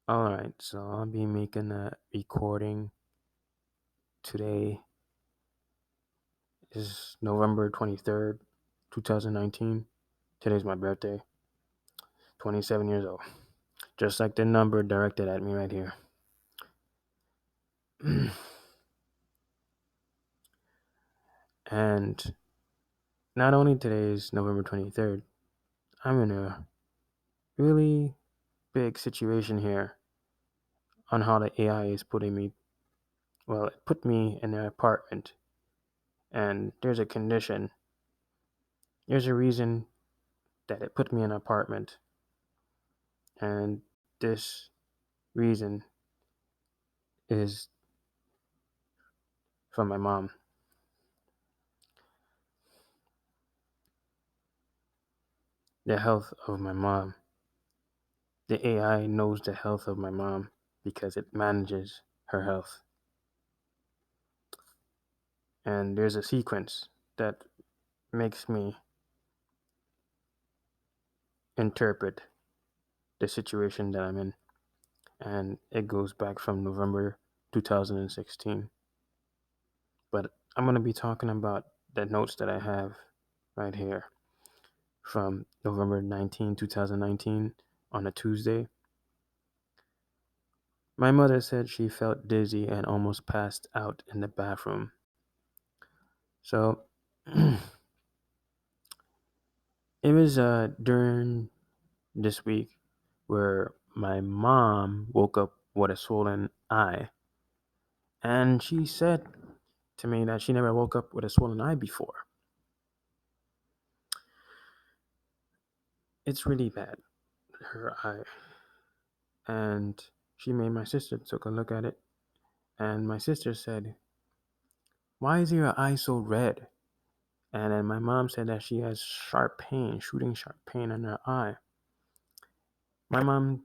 Alright, so I'll be making a recording today. Is November 23rd, 2019. Today's my birthday. 27 years old. Just like the number directed at me right here. And not only today is November 23rd, I'm in a really big situation here on how the AI is putting me. Well, it put me in an apartment, and there's a condition. There's a reason that it put me in an apartment, and this reason is from my mom. The health of my mom. The AI knows the health of my mom because it manages her health. And there's a sequence that makes me interpret the situation that I'm in. And it goes back from November 2016. But I'm going to be talking about the notes that I have right here from November 2019, on a Tuesday. My mother said she felt dizzy and almost passed out in the bathroom. So it was during this week where my mom woke up with a swollen eye. And she said to me that she never woke up with a swollen eye before. It's really bad, her eye. And she made my sister took a look at it. And my sister said, "Why is your eye so red?" And then my mom said that she has sharp pain, shooting sharp pain in her eye. My mom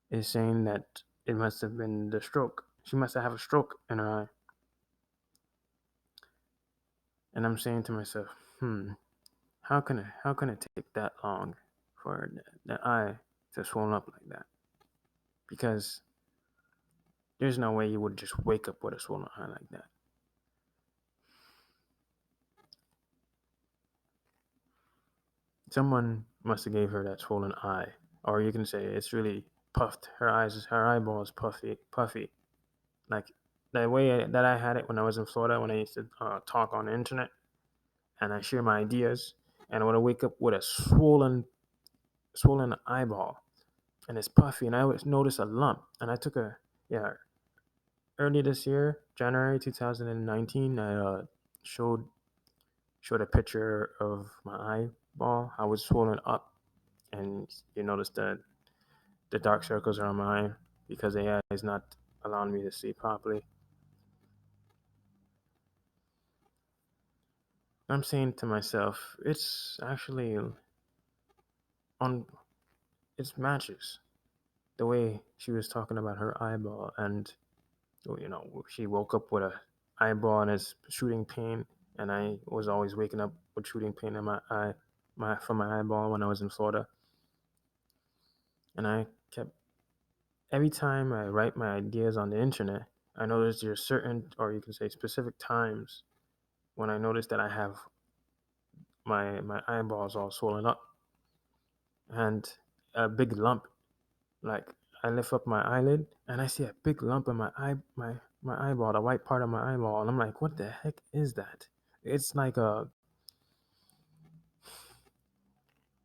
is saying that it must have been the stroke. She must have a stroke in her eye. And I'm saying to myself, how can it take that long for the eye to swell up like that? Because there's no way you would just wake up with a swollen eye like that. Someone must have gave her that swollen eye, or you can say it's really puffed. Her eyeball is puffy, like the way that I had it when I was in Florida, when I used to talk on the internet and I share my ideas, and I would wake up with a swollen eyeball, and it's puffy, and I always notice a lump, and I took a yeah early this year, January 2019, I showed a picture of my eyeball. I was swollen up, and you notice that the dark circles are on my eye because AI is not allowing me to see properly. I'm saying to myself, it's actually on its matches the way she was talking about her eyeball, and she woke up with a eyeball and is shooting pain, and I was always waking up with shooting pain in my eye, my from my eyeball when I was in Florida, and I kept every time I write my ideas on the internet, I notice there's certain, or you can say specific times when I notice that I have my eyeballs all swollen up and a big lump. Like I lift up my eyelid and I see a big lump in my eyeball, the white part of my eyeball, and I'm like, what the heck is that? It's like a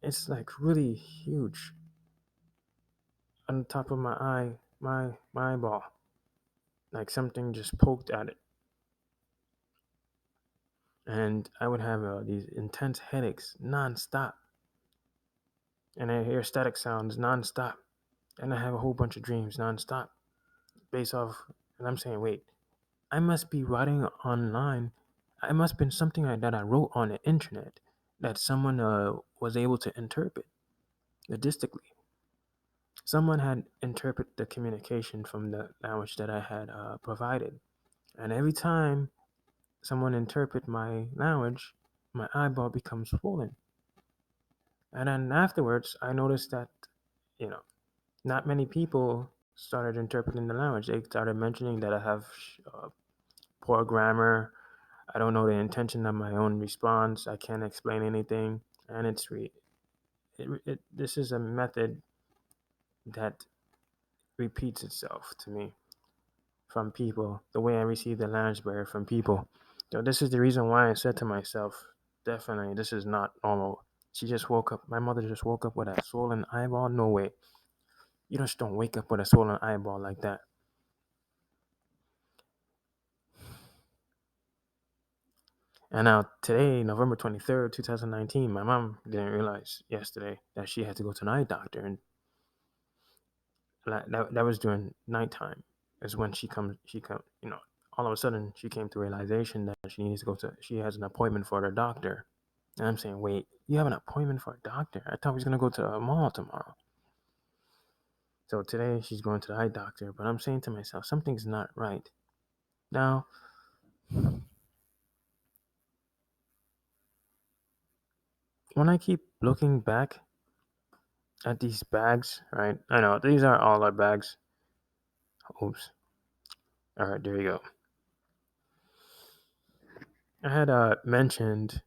it's like really huge on the top of my eye, my eyeball. Like something just poked at it. And I would have these intense headaches nonstop, and I hear static sounds nonstop, and I have a whole bunch of dreams nonstop, based off. And I'm saying, wait, I must be writing online. It must have been something that I wrote on the internet that someone was able to interpret logistically. Someone had interpreted the communication from the language that I had provided, and every time someone interpret my language, my eyeball becomes swollen. And then afterwards, I noticed that, you know, not many people started interpreting the language. They started mentioning that I have poor grammar. I don't know the intention of my own response. I can't explain anything, and this is a method that repeats itself to me from people. The way I receive the language barrier from people. So this is the reason why I said to myself, definitely, this is not normal. She just woke up. My mother just woke up with a swollen eyeball. No way. You just don't wake up with a swollen eyeball like that. And now today, November 23rd, 2019, my mom didn't realize yesterday that she had to go to an eye doctor. And that was during nighttime is when all of a sudden she came to realization that she has an appointment for the doctor. And I'm saying, wait, you have an appointment for a doctor? I thought we was going to go to a mall tomorrow. So today she's going to the eye doctor, but I'm saying to myself, something's not right. Now, when I keep looking back at these bags, right? I know these are all our bags. Oops. All right, there you go. I had mentioned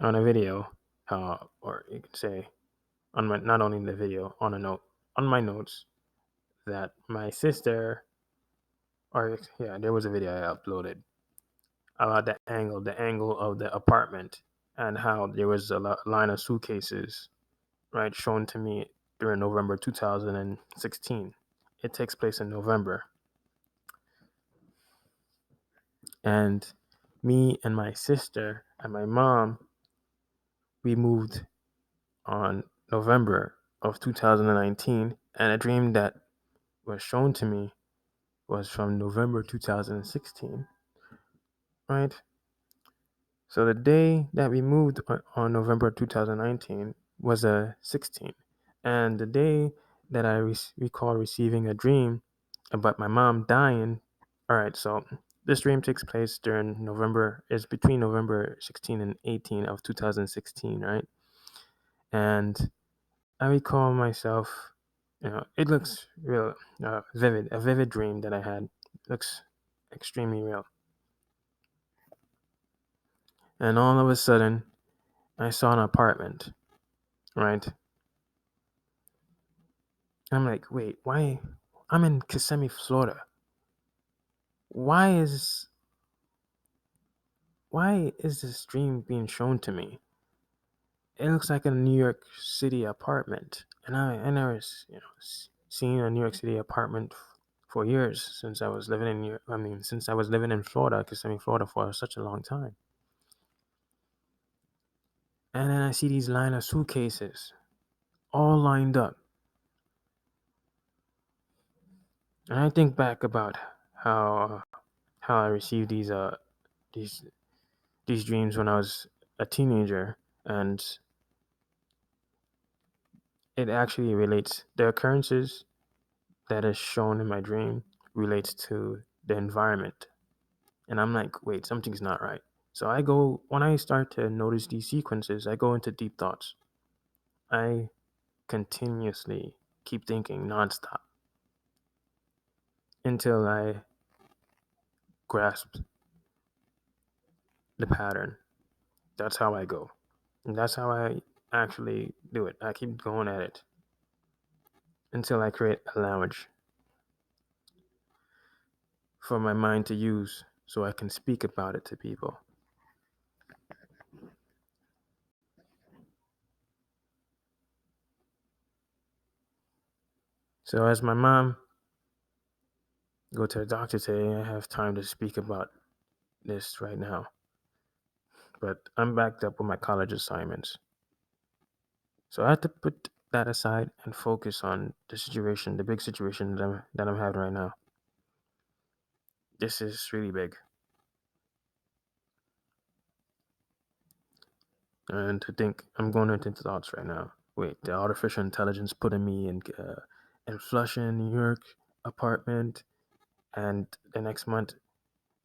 on a video, or you could say on my not only in the video, on a note, on my notes, that my sister, or yeah, there was a video I uploaded about the angle of the apartment, and how there was a line of suitcases, right, shown to me during November 2016. It takes place in November, and me and my sister and my mom, we moved on November of 2019, and a dream that was shown to me was from November 2016, right? So the day that we moved on November 2019 was a 16, and the day that I recall receiving a dream about my mom dying. All right, so this dream takes place during November, is between November 16 and 18 of 2016, right? And I recall myself, it looks real vivid, a vivid dream that I had. It looks extremely real. And all of a sudden, I saw an apartment, right? I'm like, wait, why? I'm in Kissimmee, Florida. Why is why is this dream being shown to me? It looks like a New York City apartment, and I never seen a New York City apartment for years since I was living in since I was living in Florida, Kissimmee, Florida, for such a long time. And then I see these line of suitcases all lined up, and I think back about how I received these these dreams when I was a teenager, and it actually relates the occurrences that is shown in my dream relates to the environment. And I'm like, wait, something's not right. So when I start to notice these sequences, I go into deep thoughts. I continuously keep thinking nonstop until I grasp the pattern. That's how I go. And that's how I actually do it. I keep going at it until I create a language for my mind to use so I can speak about it to people. So as my mom go to the doctor today, I have time to speak about this right now. But I'm backed up with my college assignments. So I had to put that aside and focus on the situation, the big situation that I'm having right now. This is really big. And to think, I'm going into thoughts right now. Wait, the artificial intelligence putting me in Flushing, New York apartment, and the next month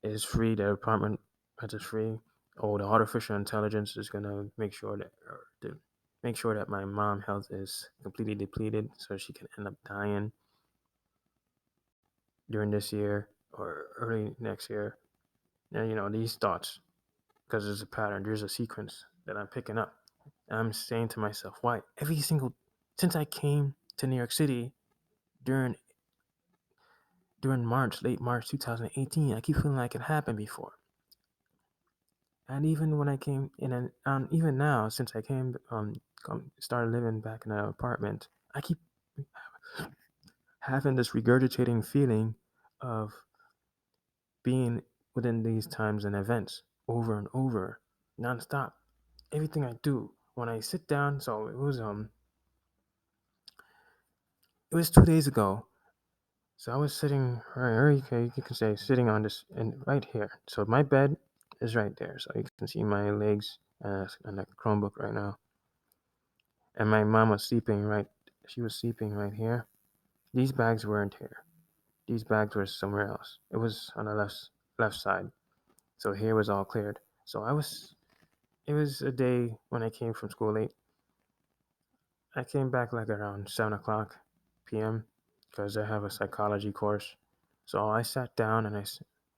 is free. The apartment rent is free. Oh, the artificial intelligence is gonna make sure that. make sure that my mom health is completely depleted so she can end up dying during this year or early next year. And these thoughts, because there's a pattern, there's a sequence that I'm picking up. And I'm saying to myself, why every single since I came to New York City during March, late March 2018, I keep feeling like it happened before. And even when I came in, and even now, since I came, started living back in an apartment, I keep having this regurgitating feeling of being within these times and events over and over, nonstop. Everything I do, when I sit down, so it was 2 days ago. So I was sitting right, or you can say sitting on this and right here. So my bed is right there, so you can see my legs on the Chromebook right now. And my mom was sleeping right. She was sleeping right here. These bags weren't here. These bags were somewhere else. It was on the left side. So here was all cleared. So I was. It was a day when I came from school late. I came back like around 7 o'clock p.m. because I have a psychology course. So I sat down and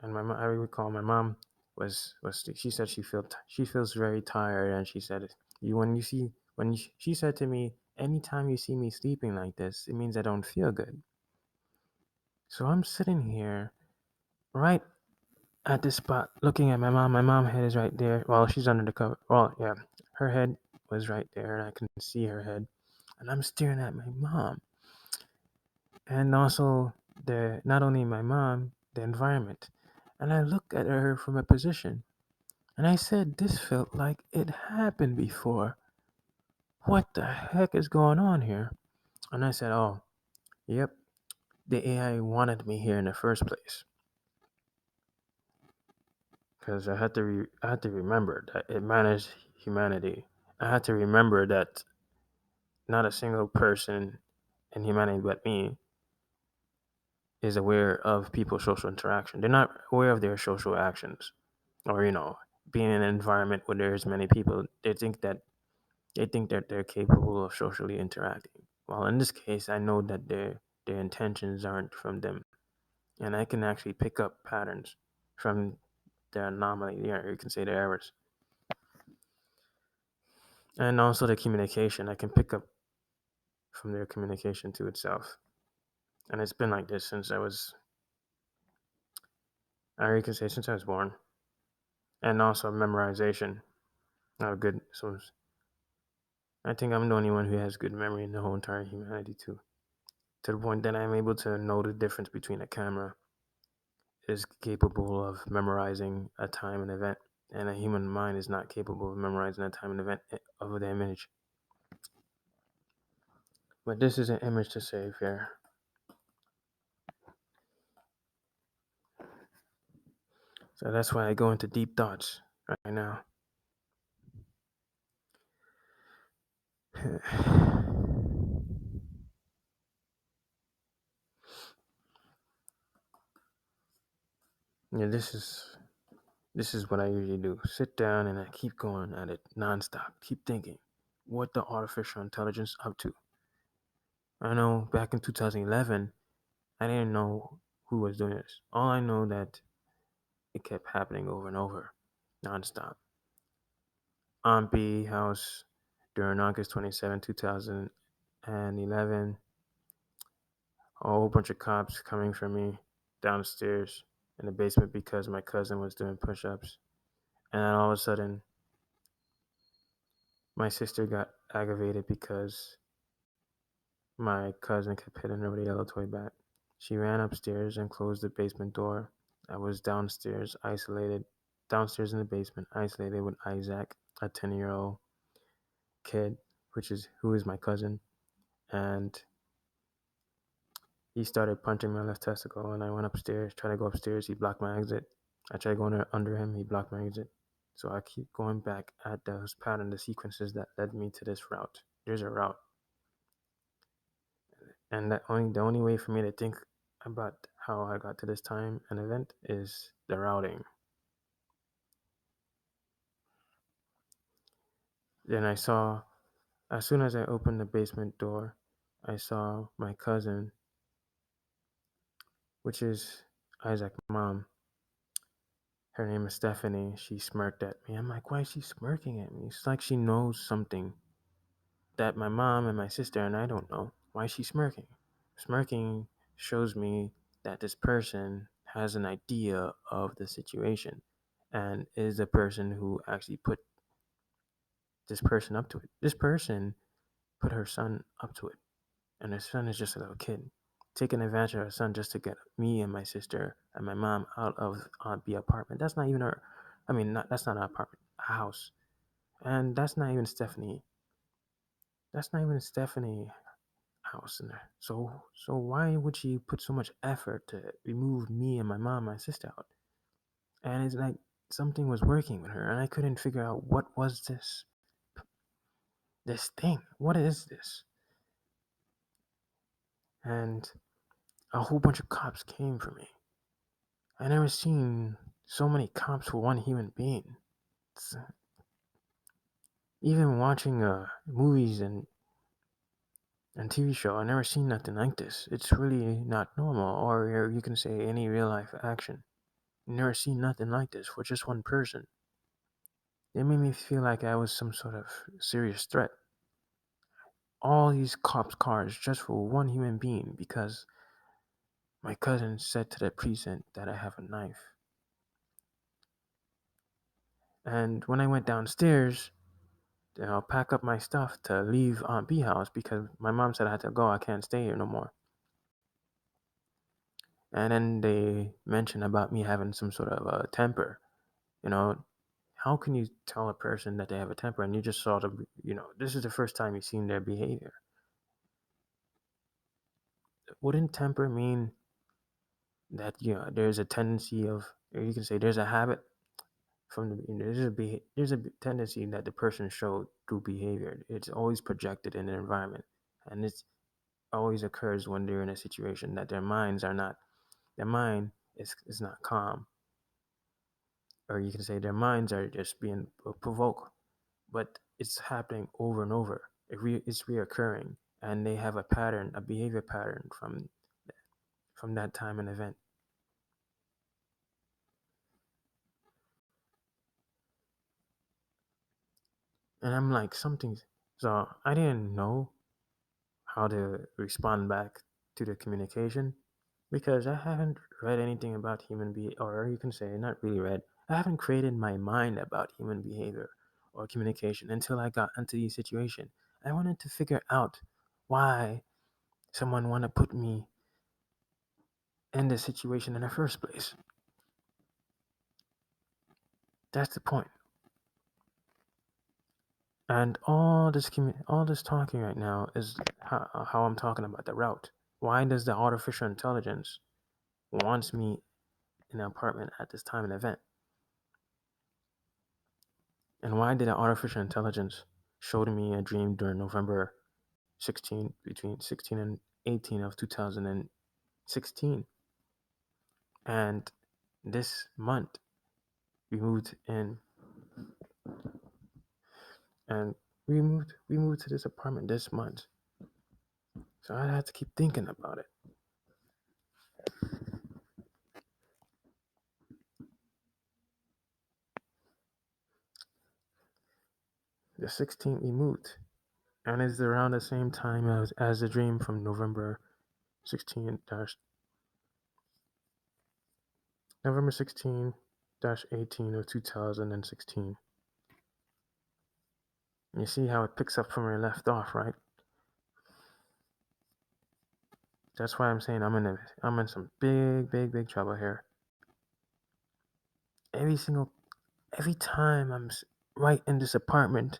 I recall my mom was she said she feels very tired, and she said you when you see when you, she said to me, anytime you see me sleeping like this, it means I don't feel good. So I'm sitting here right at this spot looking at my mom. My mom head is right there. Well, she's under the cover. Well, yeah, her head was right there, and I can see her head. And I'm staring at my mom, and also the not only my mom, the environment. And I look at her from a position, and I said, "This felt like it happened before. What the heck is going on here?" And I said, "Oh, yep, the AI wanted me here in the first place." Because I had to remember that it managed humanity. I had to remember that not a single person in humanity but me is aware of people's social interaction. They're not aware of their social actions, or being in an environment where there's many people. They think that they're capable of socially interacting. Well, in this case, I know that their intentions aren't from them, and I can actually pick up patterns from their anomaly. Yeah, you can say the errors, and also the communication. I can pick up from their communication to itself, and it's been like this since I can say since I was born, and also memorization. Not good. So I think I'm the only one who has good memory in the whole entire humanity too. To the point that I'm able to know the difference between a camera is capable of memorizing a time and event, and a human mind is not capable of memorizing a time and event of the image. But this is an image to save here. So that's why I go into deep thoughts right now. Yeah, this is what I usually do. Sit down and I keep going at it nonstop. Keep thinking, what the artificial intelligence up to? I know back in 2011, I didn't know who was doing this. All I know that it kept happening over and over, nonstop. On B House during August 27, 2011, a whole bunch of cops coming for me downstairs in the basement because my cousin was doing push-ups. And then all of a sudden, my sister got aggravated because my cousin kept hitting her with a yellow toy bat. She ran upstairs and closed the basement door. I was downstairs in the basement, isolated with Isaac, a 10-year-old kid, who is my cousin, and he started punching my left testicle, and I went upstairs, tried to go upstairs, he blocked my exit. I tried going under him, he blocked my exit. So I keep going back at those the sequences that led me to this route. There's a route. And the only way for me to think about how I got to this time and event is the routing. Then I saw As soon as I opened the basement door, I saw my cousin, which is Isaac's mom. Her name is Stephanie. She smirked at me. I'm like, why is she smirking at me? It's like she knows something that my mom and my sister and I don't know. Why is she smirking? Smirking shows me that this person has an idea of the situation and is the person who actually put this person up to it. This person put her son up to it, and her son is just a little kid, taking advantage of her son just to get me and my sister and my mom out of the apartment. That's not even her. I mean, that's not an apartment, a house, and that's not even Stephanie. That's not even Stephanie house in there. So why would she put so much effort to remove me and my mom, and my sister out? And it's like something was working with her, and I couldn't figure out what was this thing. What is this? And a whole bunch of cops came for me. I never seen so many cops for one human being. It's, even watching movies and TV show, I never seen nothing like this. It's really not normal, or you can say any real life action. You never seen nothing like this for just one person. It made me feel like I was some sort of serious threat. All these cops' cars just for one human being because my cousin said to the precinct that I have a knife. And when I went downstairs, pack up my stuff to leave Aunt B house because my mom said I had to go. I can't stay here no more. And then they mentioned about me having some sort of a temper. You know, how can you tell a person that they have a temper and you just saw them? This is the first time you've seen their behavior. Wouldn't temper mean that there's a tendency of, or you can say there's a habit from the there's a tendency that the person showed through behavior. It's always projected in the environment, and it's always occurs when they're in a situation that their mind is not calm, or you can say their minds are just being provoked, but it's happening over and over. It's reoccurring, and they have a behavior pattern from that time and event. And I'm like something. So I didn't know how to respond back to the communication because I haven't read anything about human behavior, or you can say not really read. I haven't created my mind about human behavior or communication until I got into the situation. I wanted to figure out why someone want to put me in this situation in the first place. That's the point. And all this talking right now is how I'm talking about the route. Why does the artificial intelligence wants me in an apartment at this time and event? And why did the artificial intelligence show to me a dream during November 16, between 16 and 18 of 2016? And this month, we moved in, and we moved to this apartment this month. So I had to keep thinking about it. The 16th we moved, and it's around the same time as the dream from November 16-18 of 2016. You see how it picks up from where it left off, right? That's why I'm saying I'm in some big trouble here. Every single every time right in this apartment,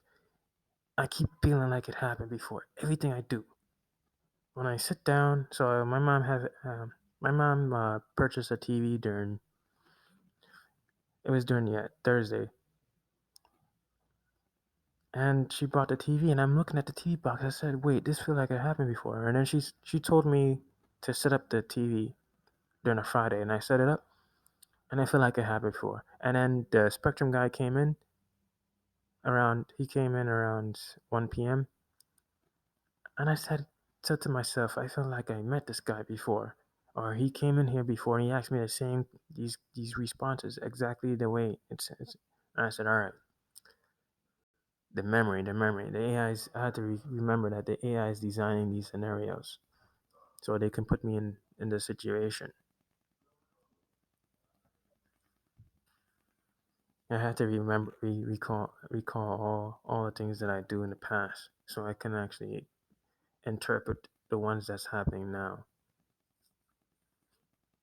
I keep feeling like it happened before. Everything I do. When I sit down, so my mom purchased a TV during the Thursday, and she brought the TV, and I'm looking at the TV box. I said, "Wait, this feels like it happened before." And then she told me to set up the TV during a Friday, and I set it up, and I feel like it happened before. And then the Spectrum guy came in around 1 p.m. And I said to myself, I felt like I met this guy before, or he came in here before and he asked me the same these responses exactly the way it's. And I said, all right, the memory, the AI's. I had to remember that the AI is designing these scenarios so they can put me in the situation. I had to recall all the things that I do in the past, so I can actually interpret the ones that's happening now.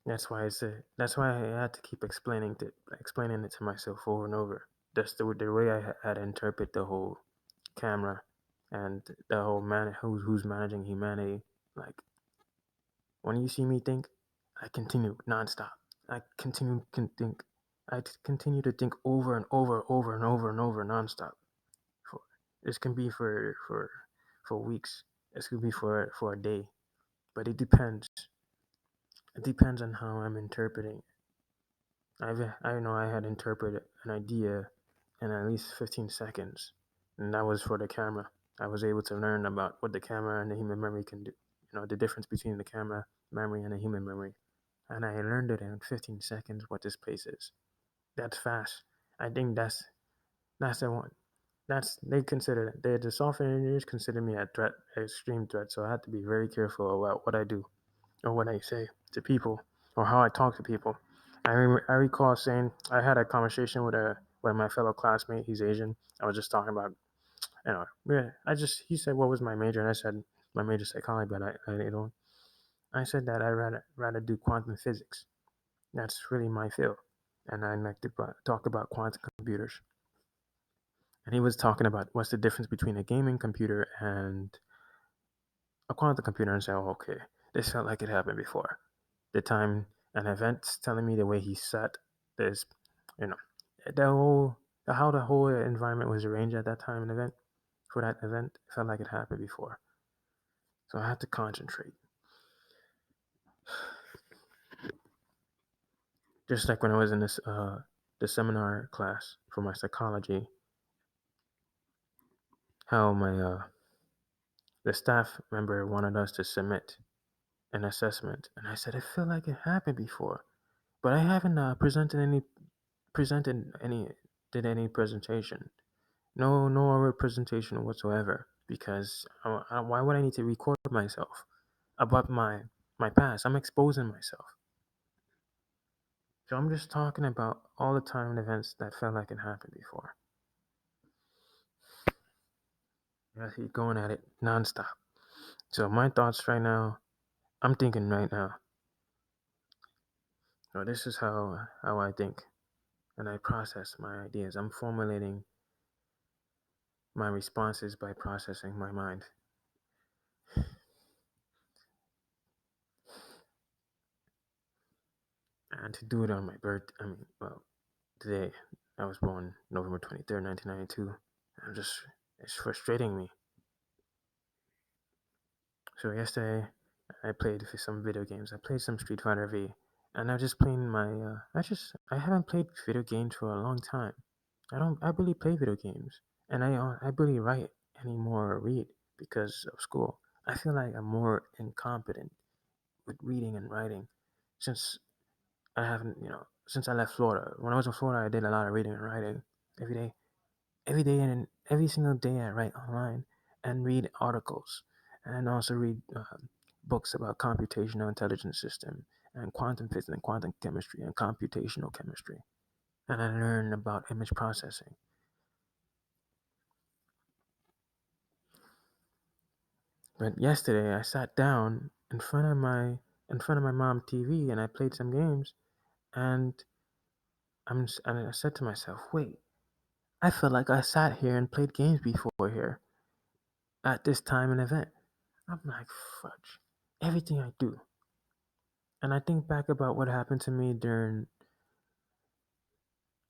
That's why I had to keep explaining it to myself over and over. That's the way I had to interpret the whole camera and the whole man who's managing humanity. Like when you see me think, I continue nonstop. I continue can think. Continue to think over and over and over and over nonstop. For this can be for weeks. This could be for a day, but it depends. It depends on how I'm interpreting. I know I had interpreted an idea in at least 15 seconds, and that was for the camera. I was able to learn about what the camera and the human memory can do. The difference between the camera memory and the human memory. And I learned it in 15 seconds what this place is. That's fast. I think that's the one. That's they consider the software engineers consider me a threat, an extreme threat. So I had to be very careful about what I do or what I say to people or how I talk to people. I recall saying I had a conversation with my fellow classmate. He's Asian. I was just talking about yeah. He said what was my major, and I said my major is psychology, but I said that I rather do quantum physics. That's really my field, and I like to talk about quantum computers. And he was talking about what's the difference between a gaming computer and a quantum computer, and said, "Oh, okay, this felt like it happened before." The time and events telling me the way he sat, this, you know, the whole how the whole environment was arranged at that time and event for that event felt like it happened before. So I had to concentrate. Just like when I was in this the seminar class for my psychology, how my the staff member wanted us to submit an assessment, and I said it felt like it happened before, but I haven't presented any did any presentation. No representation whatsoever. Because why would I need to record myself about my past? I'm exposing myself. So I'm just talking about all the time and events that felt like it happened before. I keep going at it nonstop. So my thoughts right now, I'm thinking right now. So this is how I think and I process my ideas. I'm formulating my responses by processing my mind. And to do it on my birth, I mean, well, today I was born November 23rd, 1992. I'm just, it's frustrating me. So yesterday I played some video games. I played some Street Fighter V, and I just playing my. I haven't played video games for a long time. I barely play video games, and I barely write anymore or read because of school. I feel like I'm more incompetent with reading and writing since I haven't, since I left Florida. When I was in Florida, I did a lot of reading and writing every day. Every day and every single day I write online and read articles and also read books about computational intelligence system and quantum physics and quantum chemistry and computational chemistry. And I learn about image processing. But yesterday I sat down in front of my mom TV and I played some games and and I said to myself, wait, I feel like I sat here and played games before here at this time and event. I'm like, fudge. Everything I do. And I think back about what happened to me during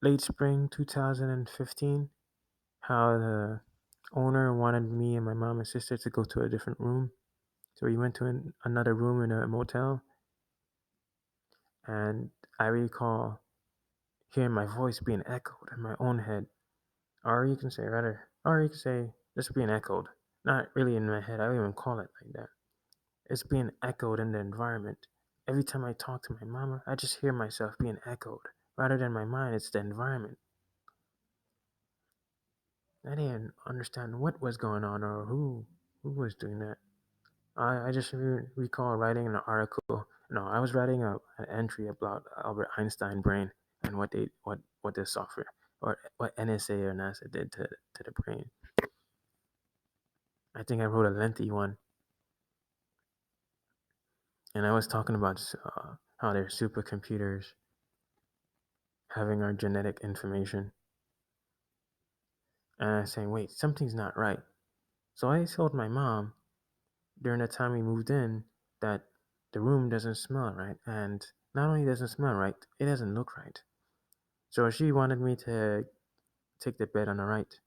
late spring 2015, how the owner wanted me and my mom and sister to go to a different room. So we went to another room in a motel, and I recall hearing my voice being echoed in my own head. Or you can say, rather, or you can say, just being echoed. Not really in my head. I don't even call it like that. It's being echoed in the environment. Every time I talk to my mama, I just hear myself being echoed. Rather than my mind, it's the environment. I didn't understand what was going on or who was doing that. I just recall writing an article. No, I was writing an entry about Albert Einstein brain and what the software or what NSA or NASA did to the brain. I think I wrote a lengthy one, and I was talking about how they're supercomputers having our genetic information, and I was saying, wait, something's not right. So I told my mom during the time we moved in that the room doesn't smell right, and not only doesn't smell right, it doesn't look right. So she wanted me to take the bed on the right.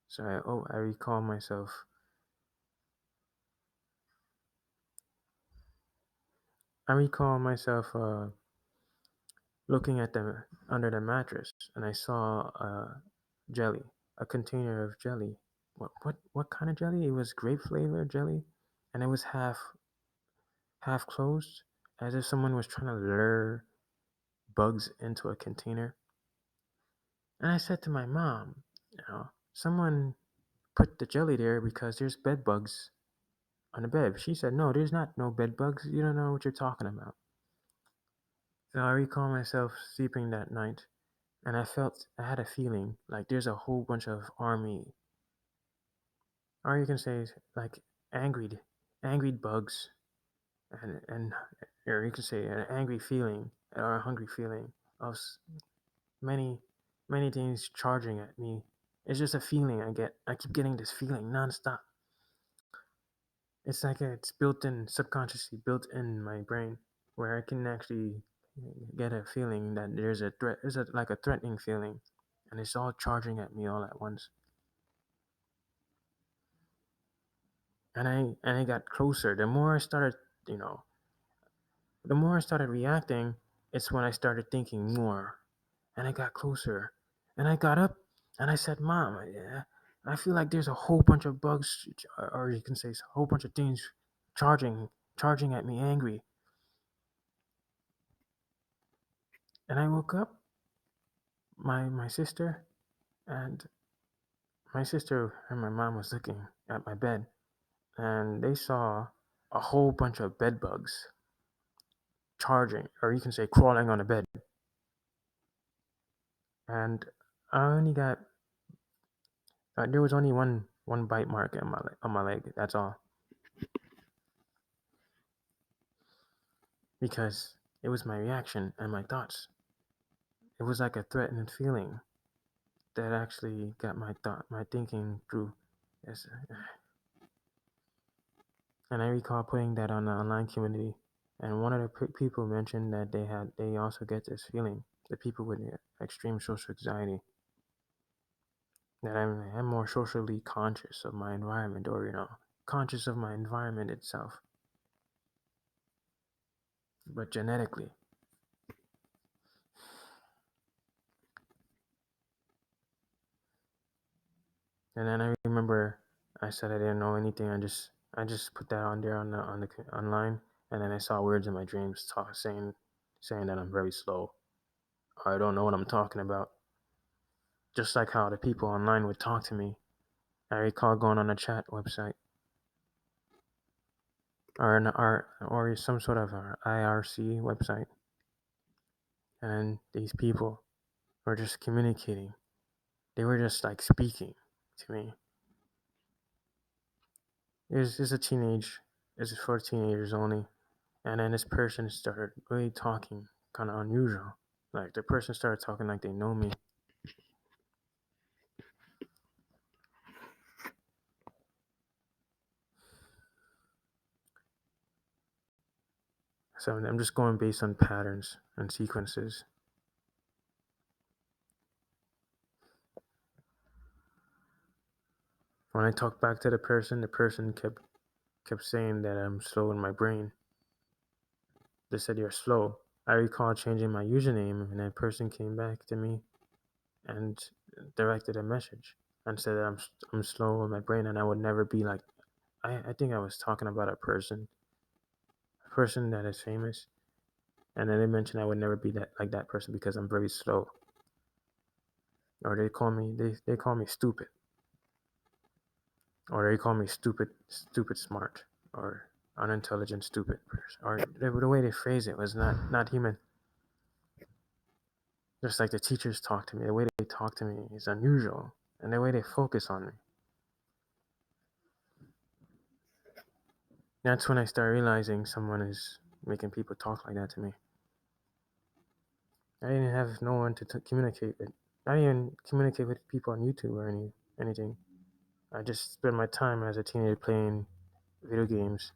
So I recall myself. I recall myself looking at the under the mattress, and I saw jelly, a container of jelly. What kind of jelly? It was grape flavor jelly, and it was half closed, as if someone was trying to lure bugs into a container. And I said to my mom, someone put the jelly there because there's bed bugs on the bed. She said, no, there's not no bed bugs. You don't know what you're talking about. So I recall myself sleeping that night, and I had a feeling like there's a whole bunch of army, or you can say like angry bugs, and or you can say an angry feeling or a hungry feeling of many many things charging at me. It's just a feeling I get. I keep getting this feeling nonstop. It's like it's built in subconsciously built in my brain where I can actually get a feeling that there's a threat. There's like a threatening feeling, and it's all charging at me all at once. And I got closer. You know, the more I started reacting, it's when I started thinking more, and I got closer, and I got up, and I said, "Mom, yeah, I feel like there's a whole bunch of bugs, or you can say a whole bunch of things charging, charging at me, angry." And I woke up, my sister, and my sister and my mom was looking at my bed, and they saw a whole bunch of bed bugs charging, or you can say crawling on the bed. And I only got there was only one bite mark on my leg. That's all, because it was my reaction and my thoughts. It was like a threatened feeling that actually got my thinking through. Yes, and I recall putting that on the online community, and one of the people mentioned that they also get this feeling. The people with extreme social anxiety, that I'm more socially conscious of my environment, or conscious of my environment itself, but genetically. And then I remember I said I didn't know anything. I just put that on there on the online, and then I saw words in my dreams saying that I'm very slow. I don't know what I'm talking about. Just like how the people online would talk to me. I recall going on a chat website or some sort of IRC website, and these people were just communicating. They were just like speaking to me. It's a teenage. It's for teenagers only. And then this person started really talking kind of unusual. Like the person started talking like they know me. So I'm just going based on patterns and sequences. When I talked back to the person kept saying that I'm slow in my brain. They said you're slow. I recall changing my username, and that person came back to me and directed a message and said that I'm slow in my brain, and I would never be like I think I was talking about a person that is famous, and then they mentioned I would never be that like that person because I'm very slow, or they call me stupid, or they call me stupid smart, or unintelligent stupid person, or the way they phrase it was not human. Just like the teachers talk to me, the way they talk to me is unusual, and the way they focus on me. That's when I start realizing someone is making people talk like that to me. I didn't have no one to communicate with. I didn't even communicate with people on YouTube or anything. I just spent my time as a teenager playing video games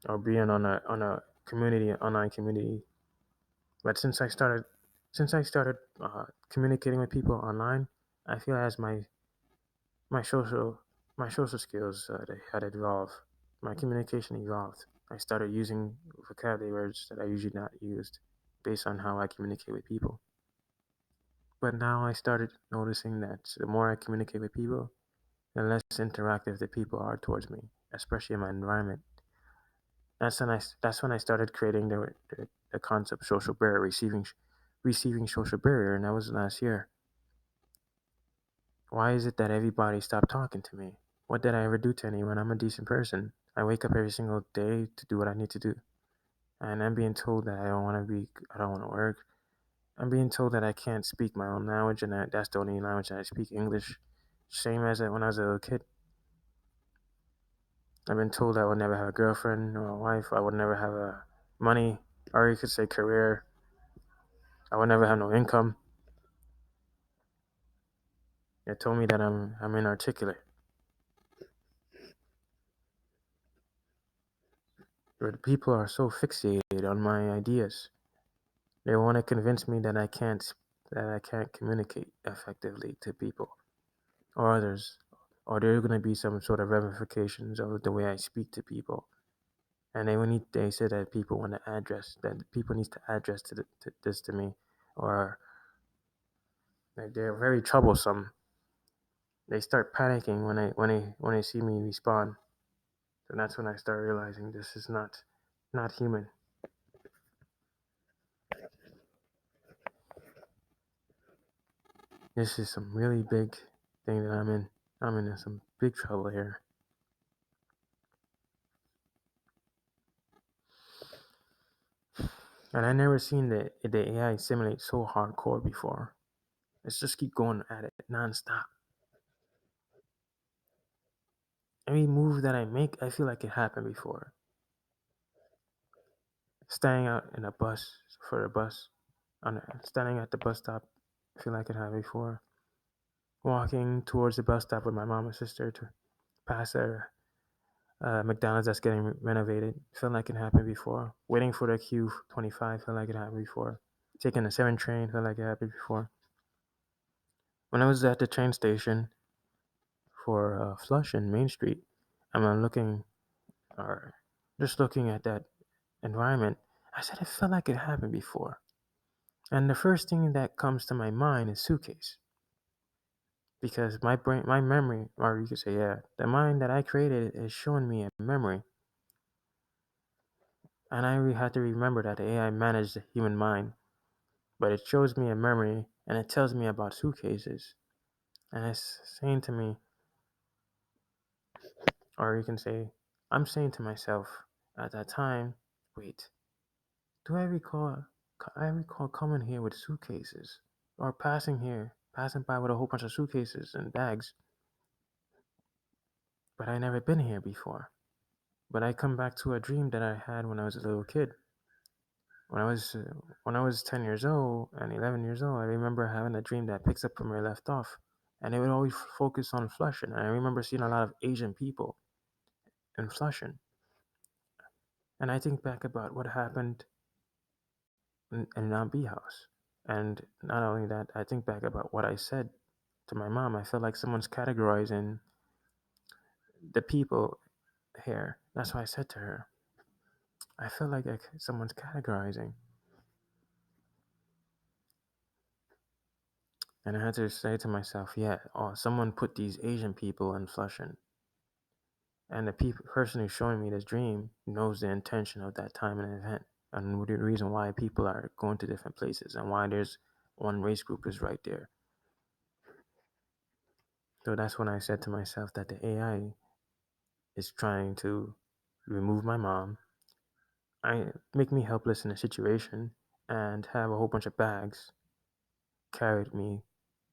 or being on a community online community. But since I started communicating with people online, I feel as my social my social skills they had evolved. My communication evolved. I started using vocabulary words that I usually not used based on how I communicate with people. But now I started noticing that the more I communicate with people, the less interactive the people are towards me, especially in my environment. That's when I started creating the concept of social barrier, receiving social barrier, and that was last year. Why is it that everybody stopped talking to me? What did I ever do to anyone? I'm a decent person. I wake up every single day to do what I need to do, and I'm being told that I don't want to work. I'm being told that I can't speak my own language, and that's the only language that I speak, English. Same as when I was a little kid. I've been told I would never have a girlfriend or a wife. I would never have a money, or you could say career. I would never have no income. They told me that I'm inarticulate. But people are so fixated on my ideas. They want to convince me that I can't communicate effectively to people or others, or there are going to be some sort of ramifications of the way I speak to people. And they say that people need to address this to me, or like they're very troublesome. They start panicking when they see me respond. And that's when I start realizing this is not human. This is some really big thing that I'm in. I'm in some big trouble here. And I never seen the AI simulate so hardcore before. Let's just keep going at it nonstop. Every move that I make, I feel like it happened before. Standing out in a bus for a bus, standing at the bus stop, I feel like it happened before. Walking towards the bus stop with my mom and sister to pass a McDonald's that's getting renovated, felt like it happened before. Waiting for the Q25, felt like it happened before. Taking the 7 train, felt like it happened before. When I was at the train station for Flushing Main Street, I'm looking or just looking at that environment. I said it felt like it happened before. And the first thing that comes to my mind is suitcase. Because my brain, my memory, or you could say, yeah, the mind that I created is showing me a memory. And I really had to remember that the AI managed the human mind. But it shows me a memory and it tells me about suitcases. And it's saying to me, or you can say, I'm saying to myself at that time, wait, do I recall coming here with suitcases? Or passing by with a whole bunch of suitcases and bags, but I never been here before. But I come back to a dream that I had when I was a little kid. When I was 10 years old and 11 years old, I remember having a dream that picks up from where I left off, and it would always focus on Flushing. And I remember seeing a lot of Asian people in Flushing, and I think back about what happened in Nambi House, and not only that, I think back about what I said to my mom. I felt like someone's categorizing the people here. That's why I said to her, I feel like someone's categorizing. And I had to say to myself, yeah, oh, someone put these Asian people in Flushing. And the person who's showing me this dream knows the intention of that time and event and the reason why people are going to different places and why there's one race group is right there. So that's when I said to myself that the AI is trying to remove my mom, I make me helpless in a situation, and have a whole bunch of bags carried me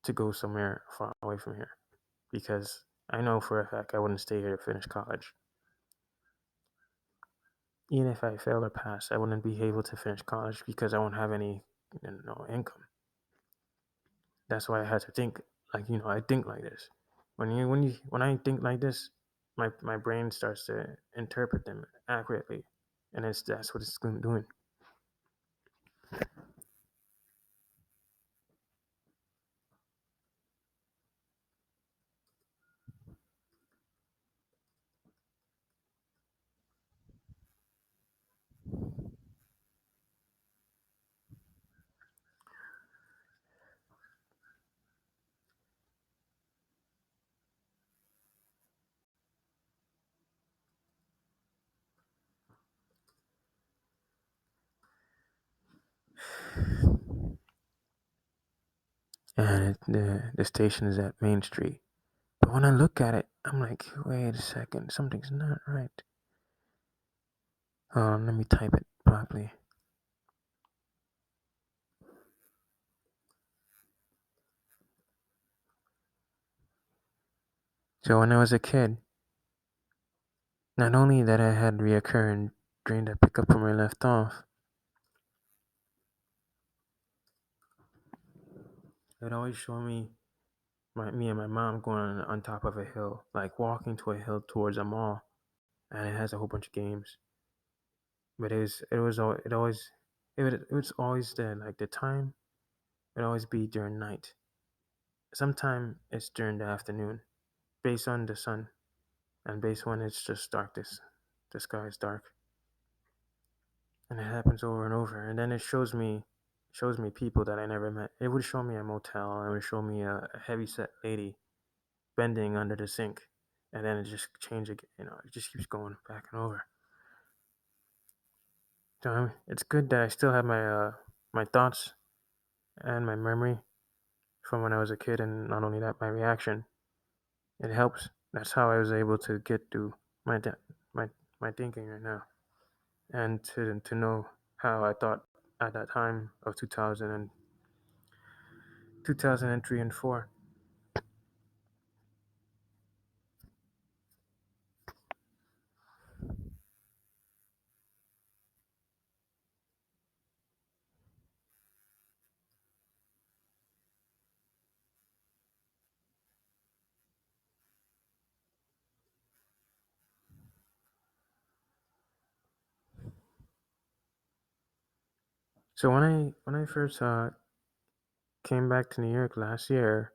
to go somewhere far away from here because I know for a fact I wouldn't stay here to finish college. Even if I fail or pass, I wouldn't be able to finish college because I won't have any income. That's why I had to think I think like this. When I think like this, my brain starts to interpret them accurately, and that's what it's doing. And the station is at Main Street. But when I look at it, I'm like, wait a second, something's not right. Let me type it properly. So when I was a kid, not only that I had reoccurring dream that pick up from where I left off, it would always show me and my mom going on top of a hill, like walking to a hill towards a mall, and it has a whole bunch of games. But it always it was always the time. It would always be during night. Sometime it's during the afternoon, based on the sun, and based when it's just dark. The sky is dark, and it happens over and over. And then it shows me people that I never met. It would show me a motel. It would show me a heavy set lady bending under the sink, and then it just change again. It just keeps going back and over. So it's good that I still have my thoughts and my memory from when I was a kid, and not only that, my reaction. It helps. That's how I was able to get through my my my thinking right now, and to know how I thought at that time of 2003 and 4. So when I first came back to New York last year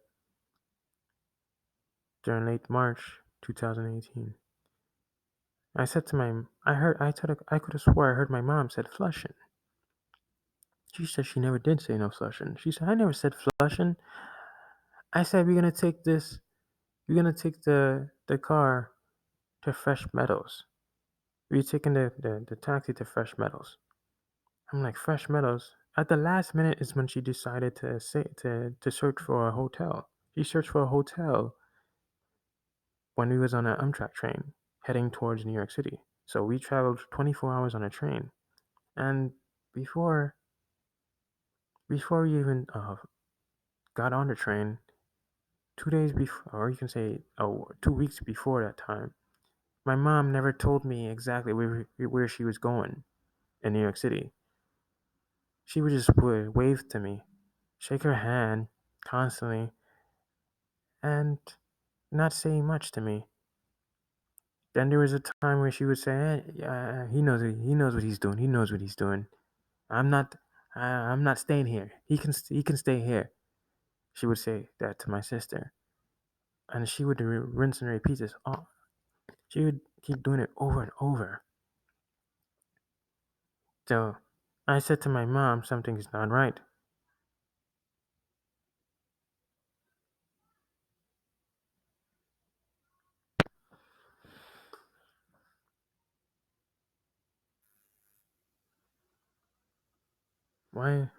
during late March 2018, I said to my I could have swore I heard my mom said flushing. She said she never did say no flushing. She said I never said flushing. I said we're gonna take the car to Fresh Meadows. We're taking the taxi to Fresh Meadows. I'm like Fresh Meadows. At the last minute is when she decided to search for a hotel. She searched for a hotel when we was on an Amtrak train heading towards New York City. So we traveled 24 hours on a train, and before before we even got on the train, 2 days before, or you can say 2 weeks before that time, my mom never told me exactly where she was going in New York City. She would just wave to me, shake her hand constantly, and not say much to me. Then there was a time where she would say, yeah, he knows what he's doing. He knows what he's doing. I'm not I'm not staying here. He can stay here." She would say that to my sister, and she would rinse and repeat this. Oh, she would keep doing it over and over. So I said to my mom, something's not right. Why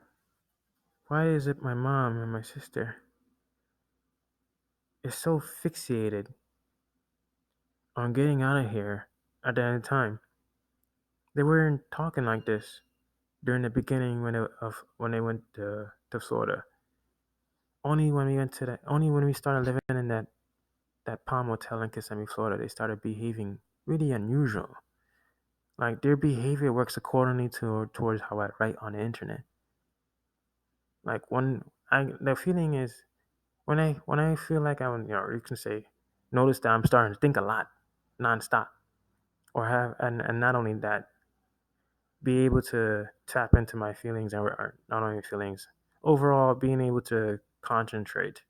why is it my mom and my sister is so fixated on getting out of here at that time? They weren't talking like this during the beginning when they went to Florida. Only when we started living in that Palm Hotel in Kissimmee, Florida, they started behaving really unusual. Like their behavior works accordingly towards how I write on the internet. Like the feeling is when I feel like you can say notice that I'm starting to think a lot, nonstop, or have and not only that, be able to tap into my feelings or not only feelings, overall being able to concentrate.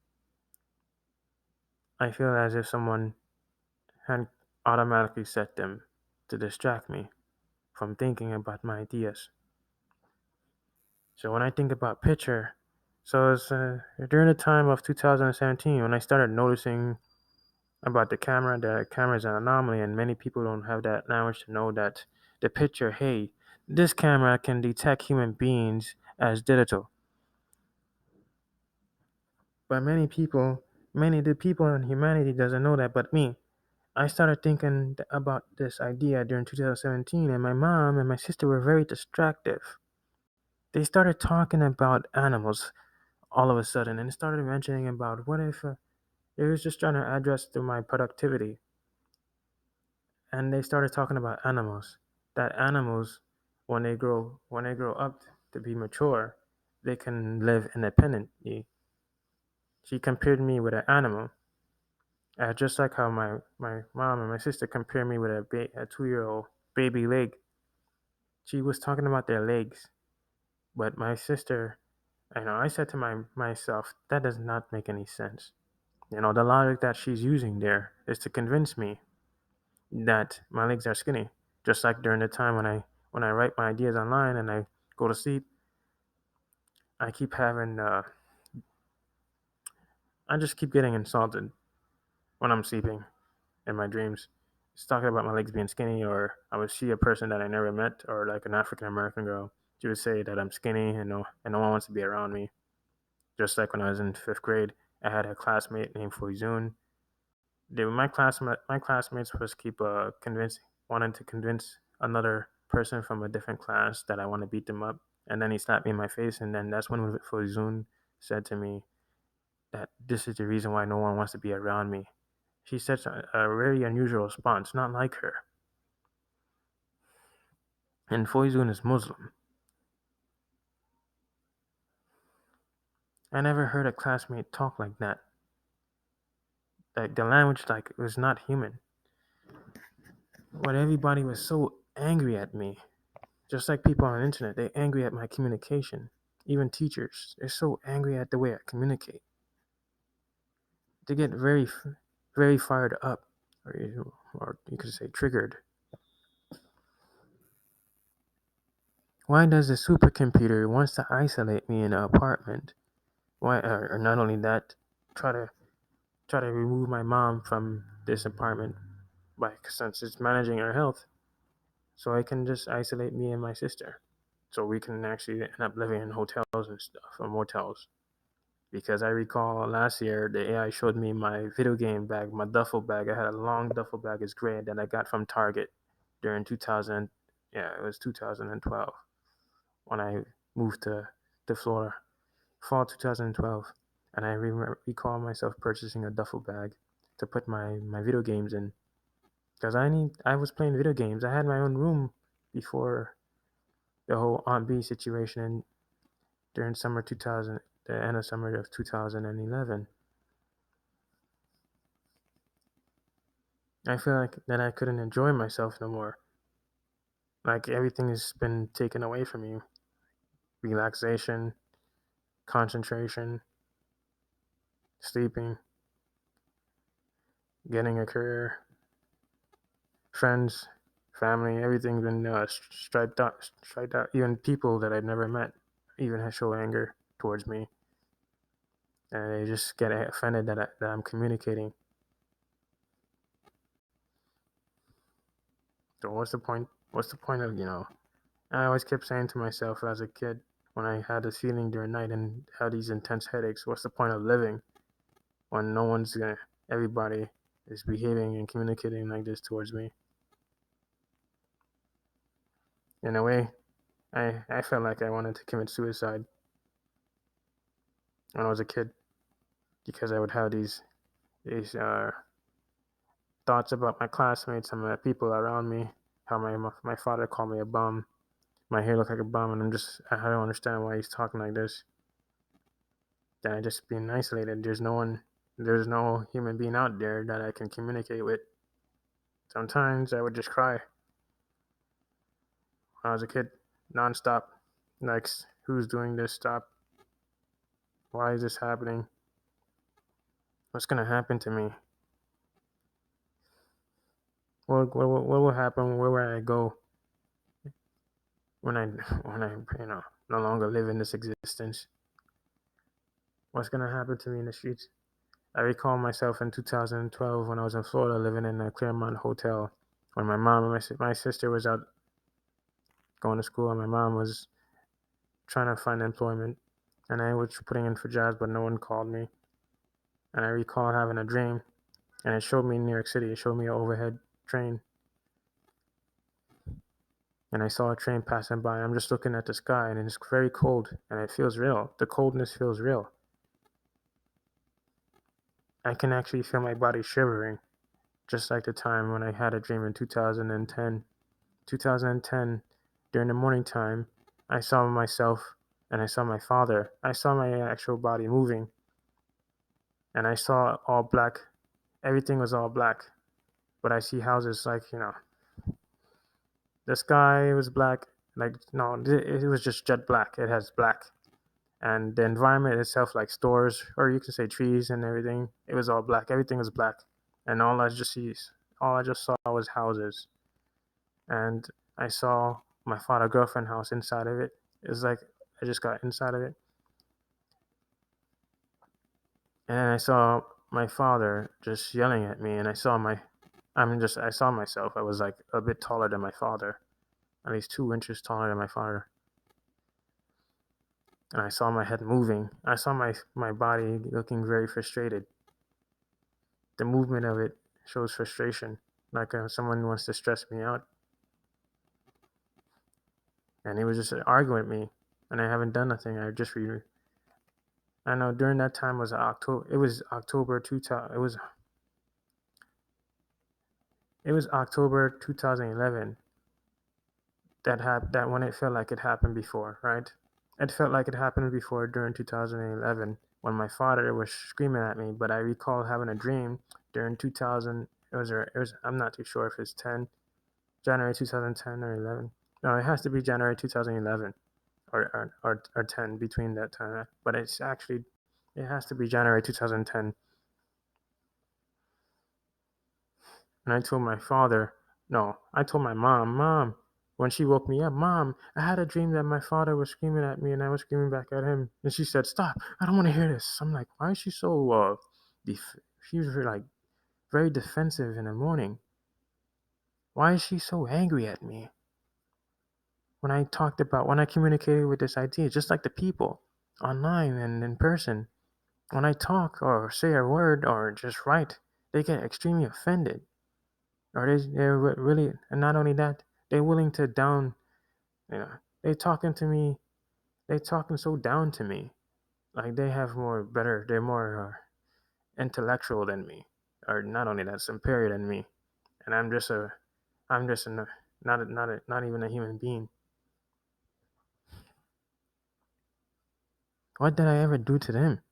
I feel as if someone had automatically set them to distract me from thinking about my ideas. So when I think about picture, so it's during the time of 2017 when I started noticing about the camera is an anomaly, and many people don't have that knowledge to know that the picture, hey, this camera can detect human beings as digital. But many of the people in humanity doesn't know that, but me. I started thinking about this idea during 2017, and my mom and my sister were very distractive. They started talking about animals all of a sudden and started mentioning about what if they was just trying to address to my productivity, and they started talking about animals. That animals, when they grow up to be mature, they can live independently. She compared me with an animal, just like how my mom and my sister compared me with a 2 year old baby leg. She was talking about their legs, but my sister, I said to myself, that does not make any sense. The logic that she's using there is to convince me that my legs are skinny. Just like during the time when I write my ideas online and I go to sleep, I keep having I just keep getting insulted when I'm sleeping in my dreams. It's talking about my legs being skinny, or I would see a person that I never met, or like an African American girl. She would say that I'm skinny and no one wants to be around me. Just like when I was in fifth grade, I had a classmate named Foizun. My classmates was keep convincing, wanting to convince another person from a different class that I want to beat them up, and then he slapped me in my face, and then that's when Foizun said to me that this is the reason why no one wants to be around me. She said a very unusual response, not like her. And Foizun is Muslim. I never heard a classmate talk like that. Like the language like was not human. But everybody was so angry at me. Just like people on the internet, they're angry at my communication. Even teachers, they're so angry at the way I communicate. They get very fired up, or you could say triggered. Why does the supercomputer wants to isolate me in an apartment? Why, or not only that, try to try to remove my mom from this apartment by since it's managing her health, so I can just isolate me and my sister, so we can actually end up living in hotels and stuff or motels. Because I recall last year the AI showed me my video game bag, my duffel bag. I had a long duffel bag, it's gray, that I got from Target during 2000. Yeah, it was 2012 when I moved to Florida, fall 2012, and I recall myself purchasing a duffel bag to put my video games in because I was playing video games. I had my own room before the whole Aunt B situation during summer 2000, the end of summer of 2011. I feel like that I couldn't enjoy myself no more. Like everything has been taken away from you. Relaxation, concentration, sleeping, getting a career, friends, family, everything's been striped out. Striped out. Even people that I'd never met even show anger towards me, and they just get offended that I'm communicating. So what's the point? What's the point of I always kept saying to myself as a kid when I had this feeling during night and had these intense headaches. What's the point of living when everybody is behaving and communicating like this towards me? In a way, I felt like I wanted to commit suicide when I was a kid because I would have these thoughts about my classmates and my people around me. How my father called me a bum. My hair looked like a bum, and I don't understand why he's talking like this. Then I just being isolated. There's no human being out there that I can communicate with. Sometimes I would just cry when I was a kid, nonstop. Like, who's doing this? Stop. Why is this happening? What's gonna happen to me? What will happen? Where will I go when I no longer live in this existence? What's gonna happen to me in the streets? I recall myself in 2012 when I was in Florida living in a Claremont hotel when my mom and my sister was out going to school and my mom was trying to find employment and I was putting in for jobs but no one called me. And I recall having a dream and it showed me New York City. It showed me an overhead train and I saw a train passing by. I'm just looking at the sky and it's very cold and it feels real. The coldness feels real. I can actually feel my body shivering, just like the time when I had a dream in 2010. 2010, during the morning time, I saw myself and I saw my father. I saw my actual body moving and I saw all black. Everything was all black, but I see houses the sky was black. Like, no, it was just jet black. It has black. And the environment itself, like stores, or you can say trees and everything, it was all black. Everything was black. And all I just saw was houses. And I saw my father girlfriend house inside of it. It's like I just got inside of it. And I saw my father just yelling at me and I saw myself. I was like a bit taller than my father, at least 2 inches taller than my father. And I saw my head moving. I saw my body looking very frustrated. The movement of it shows frustration, like someone wants to stress me out. And he was just arguing with me, and I haven't done nothing. I know during that time was October. It was October 2000. It was October 2011 that when it felt like it happened before, right? It felt like it happened before during 2011 when my father was screaming at me. But I recall having a dream during 2000. It was. I'm not too sure if it's January 2010 or 11. No, it has to be January 2011 or 10 between that time. But it has to be January 2010. And I told my father, no, I told my mom, when she woke me up, Mom, I had a dream that my father was screaming at me and I was screaming back at him. And she said, Stop, I don't want to hear this. I'm like, why is she so, she was like very defensive in the morning. Why is she so angry at me? When I communicated with this idea, just like the people online and in person, when I talk or say a word or just write, they get extremely offended. Or they're really, and not only that, they're willing to down, they talking to me, they talking so down to me, like they're more intellectual than me, or not only that, superior than me, and I'm just not even a human being. What did I ever do to them?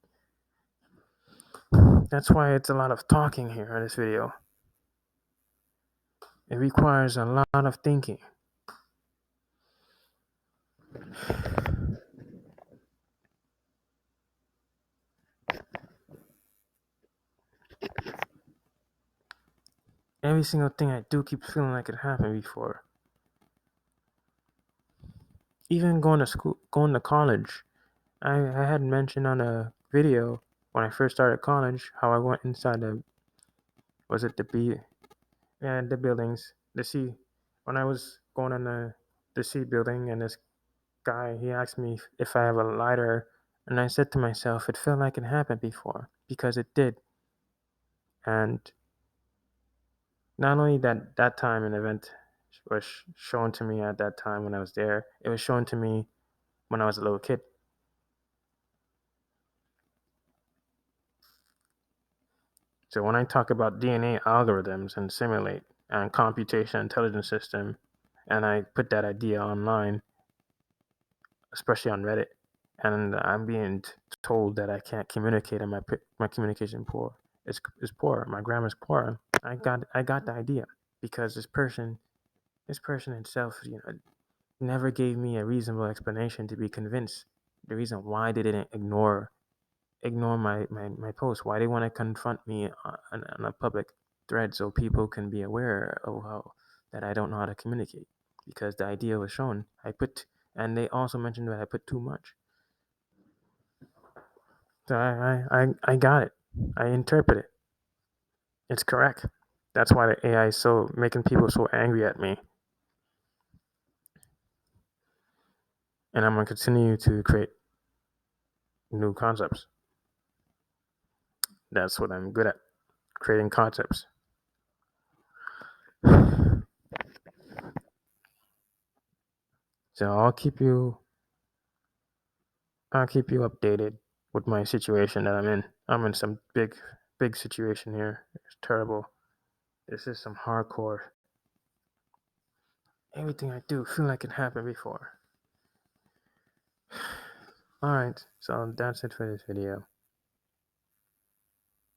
That's why it's a lot of talking here in this video. It requires a lot of thinking. Every single thing I do keeps feeling like it happened before. Even going to college. I had mentioned on a video when I first started college how I went inside was it the B, yeah, the buildings, the C. When I was going in the C building and this guy, he asked me if I have a lighter, and I said to myself, it felt like it happened before, because it did. And not only that time an event was shown to me at that time when I was there, it was shown to me when I was a little kid. So when I talk about DNA algorithms and simulate and computation intelligence system, and I put that idea online, especially on Reddit, and I'm being told that I can't communicate and my communication poor is poor. My grammar's poor. I got the idea because this person itself, never gave me a reasonable explanation to be convinced the reason why they didn't ignore my post, why they want to confront me on a public thread so people can be aware of how that I don't know how to communicate, because the idea was shown. And they also mentioned that I put too much. So I got it. I interpret it. It's correct. That's why the AI is so making people so angry at me. And I'm gonna continue to create new concepts. That's what I'm good at, creating concepts. So I'll keep you updated with my situation that I'm in. I'm in some big situation here. It's terrible. This is some hardcore. Everything I do feel like it happened before. Alright, so that's it for this video.